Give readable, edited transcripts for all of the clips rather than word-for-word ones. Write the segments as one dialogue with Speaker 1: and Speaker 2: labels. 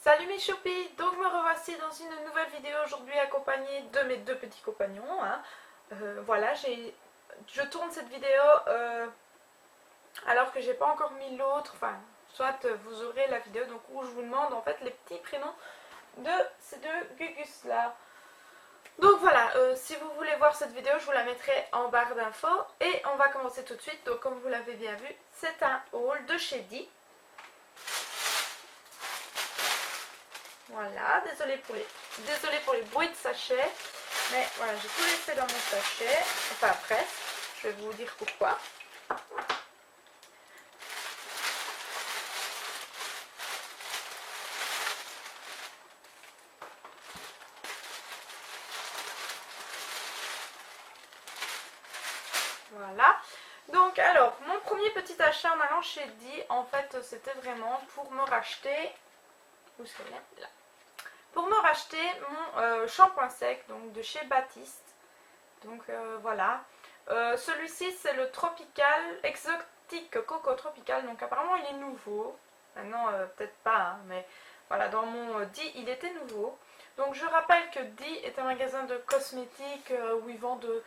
Speaker 1: Salut mes choupis, donc me revoici dans une nouvelle vidéo aujourd'hui accompagnée de mes deux petits compagnons. Voilà, je tourne cette vidéo alors que j'ai pas encore mis l'autre, enfin, soit vous aurez la vidéo donc, où je vous demande en fait les petits prénoms de ces deux Gugus là. Donc voilà, si vous voulez voir cette vidéo, je vous la mettrai en barre d'infos et on va commencer tout de suite. Donc comme vous l'avez bien vu, c'est un haul de chez Di. Voilà, désolée pour les bruits de sachet, mais voilà, j'ai tout laissé dans mon sachet, enfin presque, je vais vous dire pourquoi. Voilà, donc alors, mon premier petit achat en allant chez Di, en fait, c'était vraiment pour me racheter, où est-ce qu'elle est là? Pour me racheter mon shampoing sec, donc de chez Baptiste. Donc voilà, celui-ci c'est le Tropical, Exotique Coco Tropical, donc apparemment il est nouveau, maintenant peut-être pas, hein, mais voilà, dans mon Di il était nouveau. Donc je rappelle que Di est un magasin de cosmétiques où ils vendent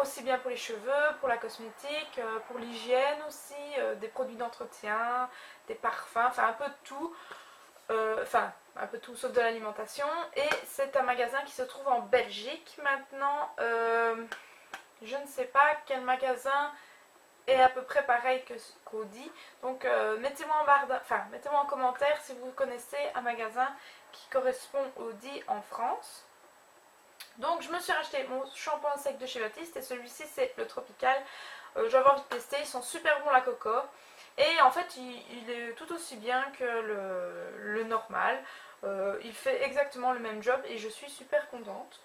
Speaker 1: aussi bien pour les cheveux, pour la cosmétique, pour l'hygiène aussi, des produits d'entretien, des parfums, enfin un peu de tout. Enfin, un peu tout sauf de l'alimentation. Et c'est un magasin qui se trouve en Belgique. Maintenant, je ne sais pas quel magasin est à peu près pareil qu'Audi. Donc, mettez-moi en commentaire si vous connaissez un magasin qui correspond au Audi en France. Donc, je me suis racheté mon shampoing sec de chez Baptiste et celui-ci, c'est le Tropical. J'avais envie de tester. Ils sont super bons la coco. Et en fait, il est tout aussi bien que le normal. Il fait exactement le même job et je suis super contente.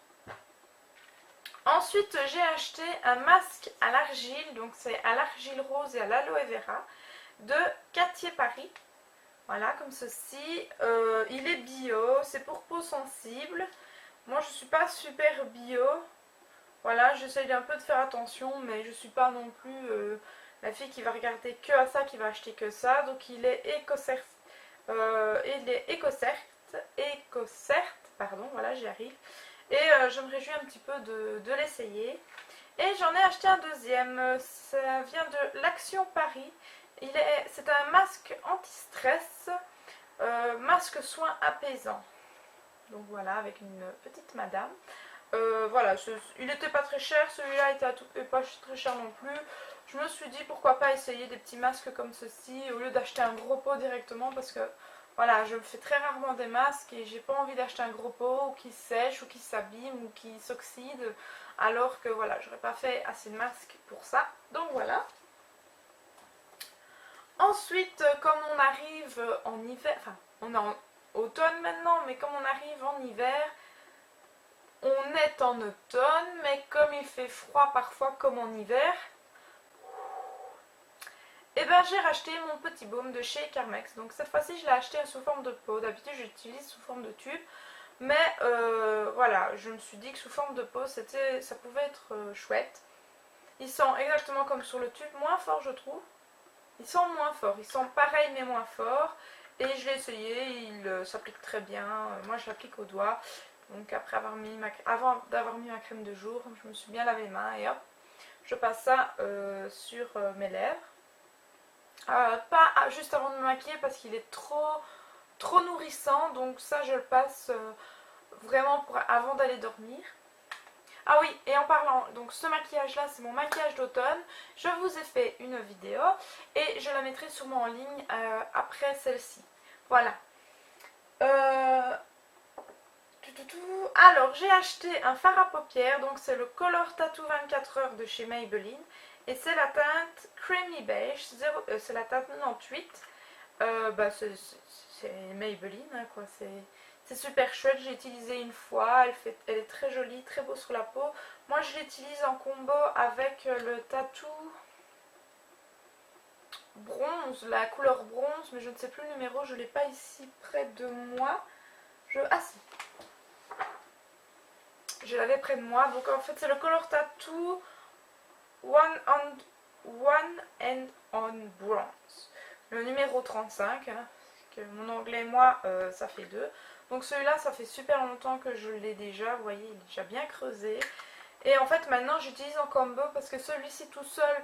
Speaker 1: Ensuite, j'ai acheté un masque à l'argile. Donc, c'est à l'argile rose et à l'aloe vera de Cartier Paris. Voilà, comme ceci. Il est bio. C'est pour peau sensible. Moi, je ne suis pas super bio. Voilà, j'essaye un peu de faire attention, mais je ne suis pas non plus... la fille qui va regarder que à ça, qui va acheter que ça. Donc il est écocert, pardon, voilà, j'y arrive. Et je me réjouis un petit peu de l'essayer. Et j'en ai acheté un deuxième. Ça vient de l'Action Paris. C'est un masque anti-stress, masque soin apaisant. Donc voilà, avec une petite madame. Voilà, il n'était pas très cher, celui-là était pas très cher non plus. Je me suis dit pourquoi pas essayer des petits masques comme ceci au lieu d'acheter un gros pot directement parce que voilà, je fais très rarement des masques et j'ai pas envie d'acheter un gros pot ou qui sèche ou qui s'abîme ou qui s'oxyde alors que voilà, j'aurais pas fait assez de masques pour ça. Donc voilà. Ensuite, comme on arrive en hiver, enfin on est en automne maintenant, mais comme on arrive en hiver, on est en automne, mais comme il fait froid parfois comme en hiver, et ben j'ai racheté mon petit baume de chez Carmex. Donc cette fois-ci je l'ai acheté sous forme de pot. D'habitude j'utilise sous forme de tube. Mais voilà, je me suis dit que sous forme de pot ça pouvait être chouette. Ils sont exactement comme sur le tube, moins forts je trouve. Ils sont moins forts, ils sont pareils mais moins forts. Et je l'ai essayé, il s'applique très bien. Moi je l'applique au doigt. Donc après avant d'avoir mis ma crème de jour, je me suis bien lavé les mains et hop, je passe ça sur mes lèvres. Pas juste avant de me maquiller parce qu'il est trop nourrissant, donc ça je le passe vraiment avant d'aller dormir. Ah oui, et en parlant, donc ce maquillage là c'est mon maquillage d'automne. Je vous ai fait une vidéo et je la mettrai sûrement en ligne après celle-ci. Voilà. Alors j'ai acheté un fard à paupières, donc c'est le Color Tattoo 24 heures de chez Maybelline. Et c'est la teinte Creamy Beige, c'est la teinte 98. C'est Maybelline, hein, quoi. C'est super chouette, j'ai utilisé une fois, elle est très jolie, très beau sur la peau. Moi je l'utilise en combo avec le Tattoo bronze, la couleur bronze, mais je ne sais plus le numéro, je ne l'ai pas ici près de moi. Ah si, je l'avais près de moi. Donc en fait c'est le Color Tattoo One and on Bronze, le numéro 35, hein, marque. Mon anglais, moi, ça fait 2. Donc celui-là, ça fait super longtemps que je l'ai déjà. Vous voyez, il est déjà bien creusé. Et en fait, maintenant, j'utilise en combo parce que celui-ci tout seul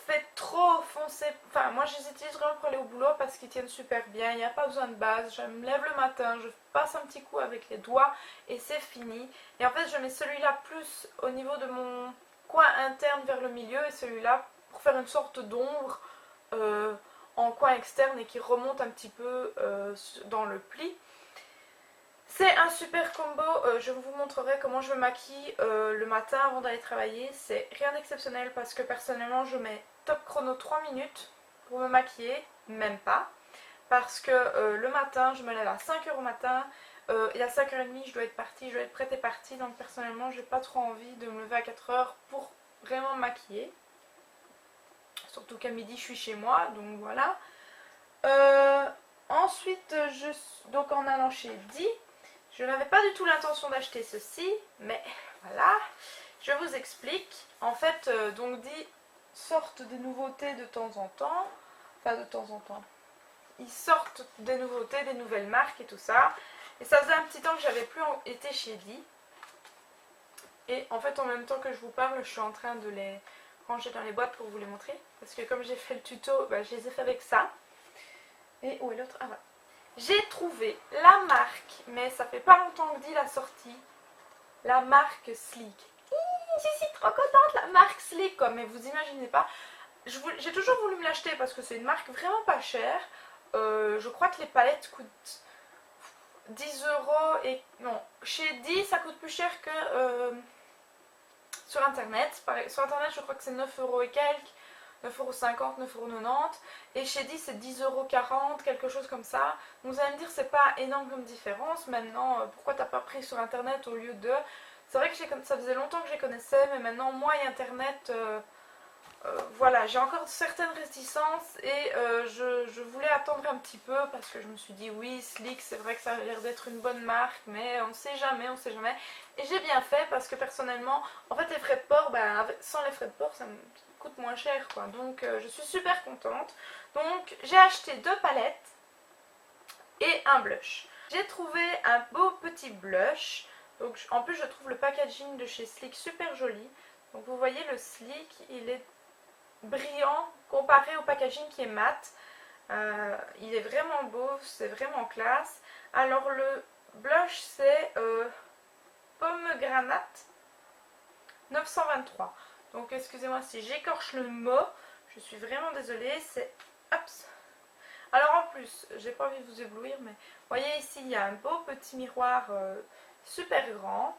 Speaker 1: fait trop foncé. Enfin, moi, je les utilise vraiment pour aller au boulot parce qu'ils tiennent super bien. Il n'y a pas besoin de base. Je me lève le matin, je passe un petit coup avec les doigts et c'est fini. Et en fait, je mets celui-là plus au niveau de mon coin interne vers le milieu et celui-là pour faire une sorte d'ombre en coin externe et qui remonte un petit peu dans le pli. C'est un super combo, je vous montrerai comment je me maquille le matin avant d'aller travailler. C'est rien d'exceptionnel parce que personnellement je mets top chrono 3 minutes pour me maquiller, même pas. Parce que le matin je me lève à 5h au matin et à 5h30 je dois être partie, je dois être prête et partie. Donc personnellement j'ai pas trop envie de me lever à 4h pour vraiment me maquiller. Surtout qu'à midi je suis chez moi, donc voilà. Ensuite, donc en allant chez Di, je n'avais pas du tout l'intention d'acheter ceci, mais voilà, je vous explique. En fait, donc Di sortent des nouveautés de temps en temps, enfin de temps en temps. Ils sortent des nouveautés, des nouvelles marques et tout ça. Et ça faisait un petit temps que j'avais plus été chez Di. Et en fait, en même temps que je vous parle, je suis en train de les ranger dans les boîtes pour vous les montrer. Parce que comme j'ai fait le tuto, bah, je les ai fait avec ça. Et où est l'autre? Ah voilà. J'ai trouvé la marque, mais ça fait pas longtemps que Di l'a sortie. La marque Sleek. Je suis trop contente, la marque Sleek, quoi. Mais vous imaginez pas. J'ai toujours voulu me l'acheter parce que c'est une marque vraiment pas chère. Je crois que les palettes coûtent 10 euros. Et non, chez Di, ça coûte plus cher que sur internet. Sur internet, je crois que c'est 9 euros et quelques. 9,50€, 9,90€. Et chez Di, c'est 10,40€, quelque chose comme ça. Donc vous allez me dire, c'est pas énorme comme différence. Maintenant, pourquoi t'as pas pris sur internet au lieu de. C'est vrai que ça faisait longtemps que je les connaissais, mais maintenant, moi et internet, voilà, j'ai encore certaines réticences et je voulais attendre un petit peu parce que je me suis dit, oui, Sleek, c'est vrai que ça a l'air d'être une bonne marque, mais on ne sait jamais, on ne sait jamais. Et j'ai bien fait parce que personnellement, en fait, les frais de port, ben, sans les frais de port, ça me coûte moins cher, quoi. Donc, je suis super contente. Donc, j'ai acheté 2 palettes et un blush. J'ai trouvé un beau petit blush. Donc, en plus, je trouve le packaging de chez Sleek super joli. Donc, vous voyez, le Sleek, il est brillant comparé au packaging qui est mat. Il est vraiment beau, c'est vraiment classe. Alors le blush c'est Pomegranate 923. Donc excusez-moi si j'écorche le mot, je suis vraiment désolée. C'est Ups. Alors en plus, j'ai pas envie de vous éblouir, mais voyez ici il y a un beau petit miroir super grand.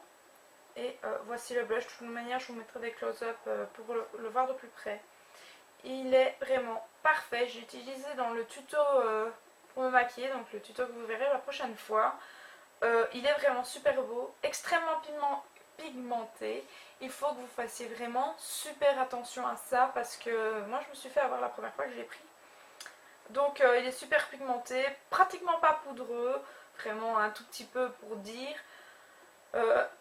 Speaker 1: Et voici le blush. De toute manière, je vous mettrai des close-up pour le voir de plus près. Il est vraiment parfait. J'ai utilisé dans le tuto pour me maquiller, donc le tuto que vous verrez la prochaine fois. Il est vraiment super beau, extrêmement pigmenté. Il faut que vous fassiez vraiment super attention à ça parce que moi je me suis fait avoir la première fois que je l'ai pris. Donc il est super pigmenté, pratiquement pas poudreux, vraiment un tout petit peu pour dire.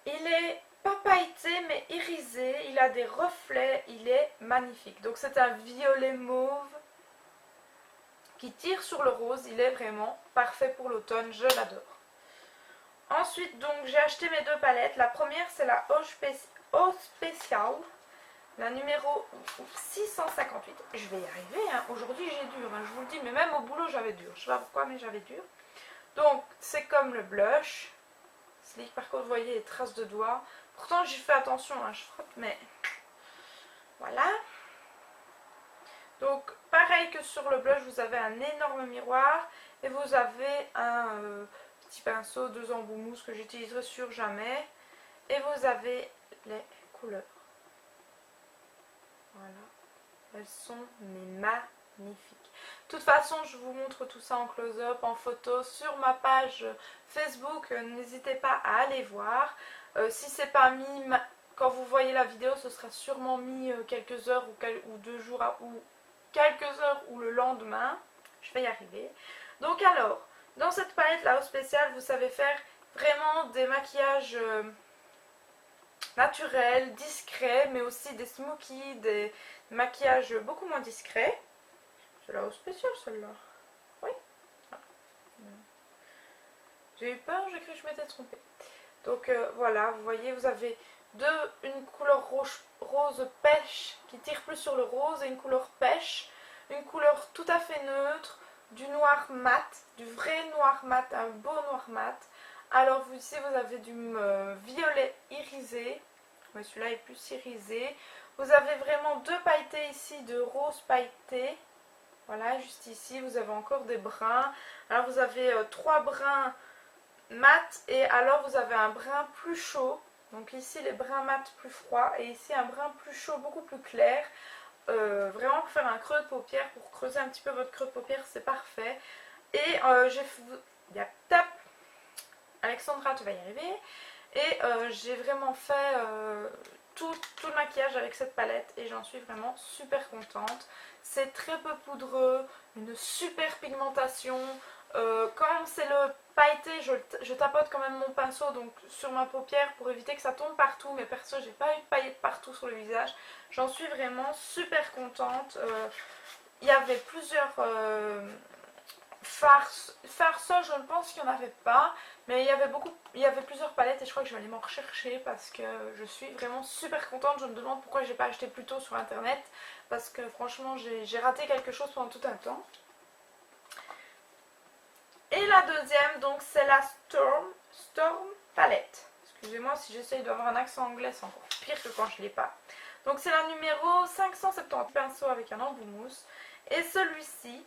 Speaker 1: Il est pas pailleté mais irisé, il a des reflets, il est magnifique. Donc c'est un violet mauve qui tire sur le rose, il est vraiment parfait pour l'automne, je l'adore. Ensuite donc j'ai acheté mes 2 palettes, la première c'est la Eau Spécial, la numéro 658. Je vais y arriver, hein. Aujourd'hui j'ai dur, hein, je vous le dis, mais même au boulot j'avais dur, je sais pas pourquoi mais j'avais dur. Donc c'est comme le blush. Sleek, par contre, vous voyez les traces de doigts. Pourtant, j'y fais attention, hein, je frotte, mais voilà. Donc, pareil que sur le blush, vous avez un énorme miroir et vous avez un petit pinceau, 2 embouts mousse que j'utiliserai sur jamais. Et vous avez les couleurs. Voilà. Elles sont magnifiques. De toute façon, je vous montre tout ça en close-up, en photo, sur ma page Facebook. N'hésitez pas à aller voir. Si c'est pas mis, quand vous voyez la vidéo, ce sera sûrement mis quelques heures ou 2 jours ou quelques heures ou le lendemain. Je vais y arriver. Donc alors, dans cette palette là, au spécial, vous savez faire vraiment des maquillages naturels, discrets, mais aussi des smokies, des maquillages beaucoup moins discrets. C'est la Eau Spéciale celle-là. Oui. J'ai eu peur, j'ai cru que je m'étais trompée. Donc voilà, vous voyez, vous avez une couleur rose pêche qui tire plus sur le rose et une couleur pêche, une couleur tout à fait neutre, du noir mat, du vrai noir mat, un beau noir mat. Alors vous ici vous avez du violet irisé, mais celui-là est plus irisé. Vous avez vraiment deux pailletés ici de rose pailleté. Voilà, juste ici vous avez encore des bruns. Alors vous avez trois bruns mat et alors vous avez un brun plus chaud. Donc ici les bruns mat plus froids et ici un brun plus chaud, beaucoup plus clair. Vraiment pour faire un creux de paupière, pour creuser un petit peu votre creux de paupière, c'est parfait. Et il y a tap, Alexandra tu vas y arriver. Et j'ai vraiment fait tout le maquillage avec cette palette et j'en suis vraiment super contente. C'est très peu poudreux, une super pigmentation. Quand c'est le pailleté, je tapote quand même mon pinceau donc sur ma paupière pour éviter que ça tombe partout. Mais perso, j'ai pas eu de paillettes partout sur le visage. J'en suis vraiment super contente. Il y avait plusieurs farceurs, je ne pense qu'il n'y en avait pas. Mais il y avait plusieurs palettes et je crois que je vais aller m'en rechercher parce que je suis vraiment super contente. Je me demande pourquoi j'ai pas acheté plus tôt sur internet parce que franchement j'ai raté quelque chose pendant tout un temps. Et la deuxième, donc c'est la Storm Palette. Excusez-moi si j'essaye d'avoir un accent anglais, c'est encore pire que quand je ne l'ai pas. Donc c'est la numéro 570, pinceau avec un embout mousse. Et celui-ci,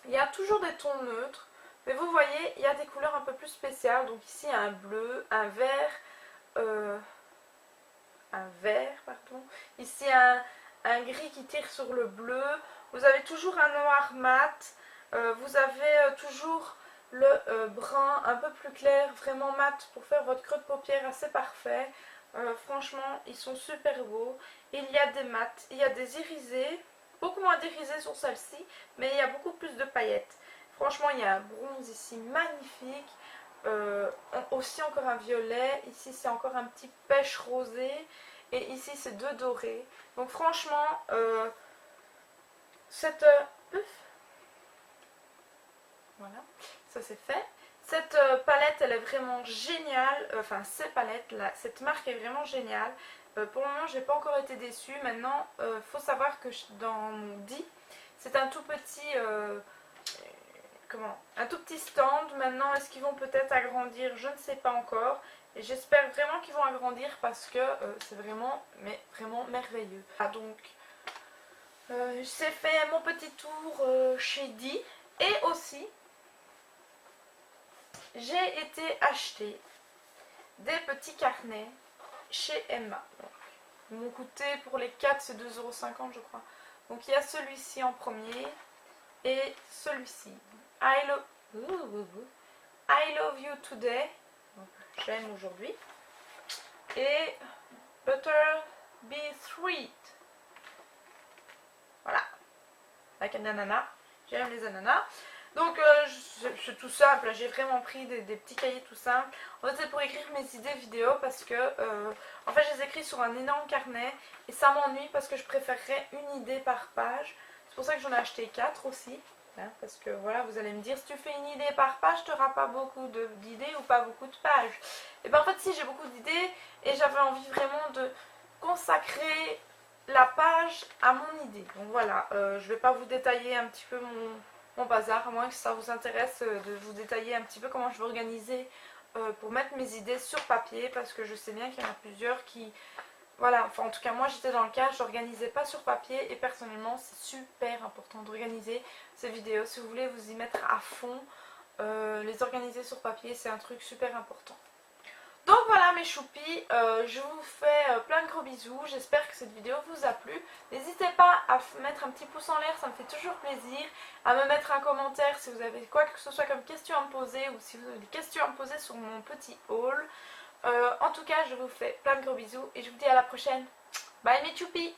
Speaker 1: il y a toujours des tons neutres. Mais vous voyez, il y a des couleurs un peu plus spéciales. Donc ici, un bleu, un vert, pardon. Ici, un gris qui tire sur le bleu. Vous avez toujours un noir mat. Vous avez toujours le brun un peu plus clair, vraiment mat pour faire votre creux de paupière assez parfait. Franchement, ils sont super beaux. Il y a des mats, il y a des irisés, beaucoup moins d'irisés sur celle-ci, mais il y a beaucoup plus de paillettes. Franchement, il y a un bronze ici magnifique. Aussi encore un violet. Ici, c'est encore un petit pêche rosé. Et ici, c'est deux dorés. Donc franchement, voilà, ça c'est fait. Cette palette, elle est vraiment géniale. Enfin, ces palettes, là, cette marque est vraiment géniale. Pour le moment, je n'ai pas encore été déçue. Maintenant, il faut savoir que dans mon dit, c'est un tout petit... un tout petit stand. Maintenant, est-ce qu'ils vont peut-être agrandir? Je ne sais pas encore. Et j'espère vraiment qu'ils vont agrandir parce que c'est vraiment, mais vraiment merveilleux. Ah, donc, j'ai fait mon petit tour chez Di. Et aussi, j'ai été acheter des petits carnets chez Emma. Ils m'ont coûté pour les 4, c'est 2,50 € je crois. Donc il y a celui-ci en premier et celui-ci. I love you today. J'aime aujourd'hui. Et Butter Be Sweet. Voilà. Avec un ananas. J'aime les ananas. Donc c'est tout simple, j'ai vraiment pris des petits cahiers tout simples. En fait c'est pour écrire mes idées vidéo parce que en fait je les écris sur un énorme carnet et ça m'ennuie parce que je préférerais une idée par page. C'est pour ça que j'en ai acheté 4 aussi. Hein, parce que voilà, vous allez me dire si tu fais une idée par page, tu n'auras pas beaucoup d'idées ou pas beaucoup de pages. Et bien en fait si, j'ai beaucoup d'idées et j'avais envie vraiment de consacrer la page à mon idée. Donc voilà, je vais pas vous détailler un petit peu mon bazar, à moins que ça vous intéresse de vous détailler un petit peu comment je vais organiser pour mettre mes idées sur papier, parce que je sais bien qu'il y en a plusieurs qui... Voilà, enfin en tout cas moi j'étais dans le cas, je n'organisais pas sur papier et personnellement c'est super important d'organiser ces vidéos. Si vous voulez vous y mettre à fond, les organiser sur papier c'est un truc super important. Donc voilà mes choupis, je vous fais plein de gros bisous, j'espère que cette vidéo vous a plu. N'hésitez pas à mettre un petit pouce en l'air, ça me fait toujours plaisir. À me mettre un commentaire si vous avez quoi que ce soit comme question à me poser ou si vous avez des questions à me poser sur mon petit haul. En tout cas, je vous fais plein de gros bisous et je vous dis à la prochaine. Bye mes choupis!